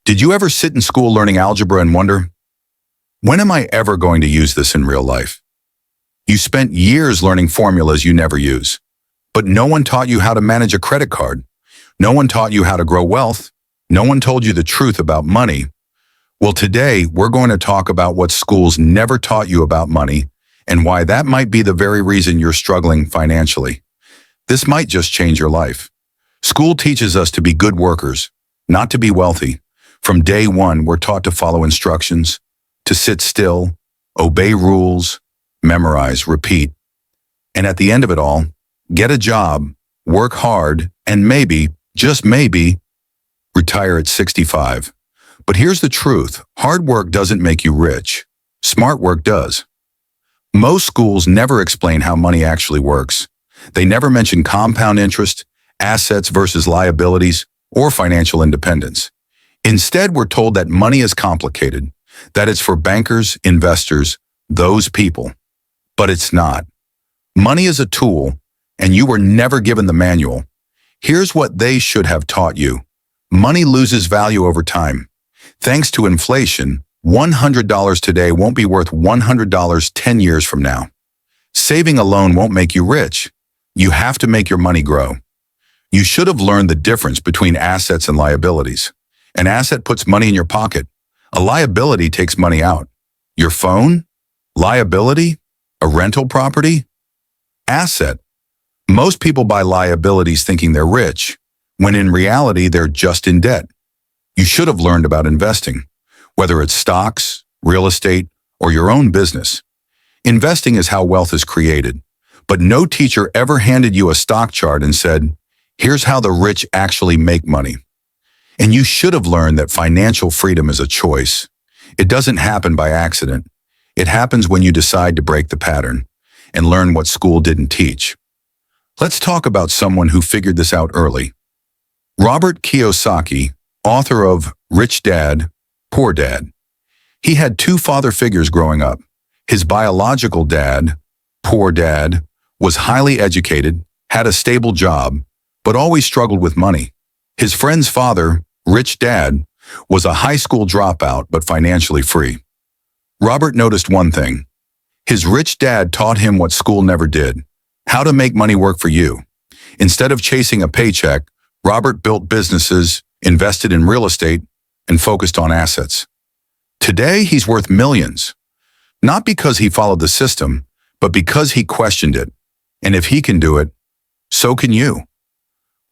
Did you ever sit in school learning algebra and wonder, when am I ever going to use this in real life? You spent years learning formulas you never use, but no one taught you how to manage a credit card. No one taught you how to grow wealth. No one told you the truth about money. Well, today we're going to talk about what schools never taught you about money and why that might be the very reason you're struggling financially. This might just change your life. School teaches us to be good workers, not to be wealthy. From day one, we're taught to follow instructions, to sit still, obey rules, memorize, repeat. And at the end of it all, get a job, work hard, and maybe, just maybe, retire at 65. But here's the truth. Hard work doesn't make you rich. Smart work does. Most schools never explain how money actually works. They never mention compound interest, assets versus liabilities, or financial independence. Instead, we're told that money is complicated, that it's for bankers, investors, those people. But it's not. Money is a tool, and you were never given the manual. Here's what they should have taught you. Money loses value over time. Thanks to inflation, $100 today won't be worth $100 10 years from now. Saving alone won't make you rich. You have to make your money grow. You should have learned the difference between assets and liabilities. An asset puts money in your pocket. A liability takes money out. Your phone? Liability? A rental property? Asset. Most people buy liabilities thinking they're rich, when in reality they're just in debt. You should have learned about investing, whether it's stocks, real estate, or your own business. Investing is how wealth is created, but no teacher ever handed you a stock chart and said, here's how the rich actually make money. And you should have learned that financial freedom is a choice. It doesn't happen by accident. It happens when you decide to break the pattern and learn what school didn't teach. Let's talk about someone who figured this out early. Robert Kiyosaki, author of Rich Dad, Poor Dad. He had two father figures growing up. His biological dad, Poor Dad, was highly educated, had a stable job, but always struggled with money. His friend's father, Rich Dad, was a high school dropout but financially free. Robert noticed one thing. His rich dad taught him what school never did, how to make money work for you. Instead of chasing a paycheck, Robert built businesses, invested in real estate, and focused on assets. Today, he's worth millions. Not because he followed the system, but because he questioned it. And if he can do it, so can you.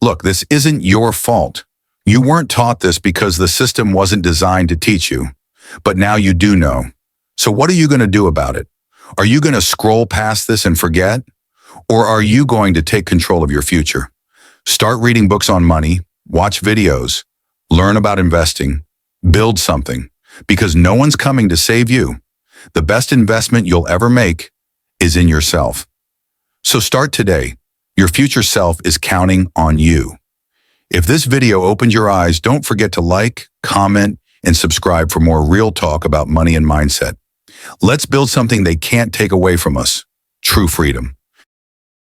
Look, this isn't your fault. You weren't taught this because the system wasn't designed to teach you. But now you do know. So what are you going to do about it? Are you going to scroll past this and forget? Or are you going to take control of your future? Start reading books on money, watch videos, learn about investing, build something, because no one's coming to save you. The best investment you'll ever make is in yourself. So start today. Your future self is counting on you. If this video opened your eyes, don't forget to like, comment, and subscribe for more real talk about money and mindset. Let's build something they can't take away from us, true freedom.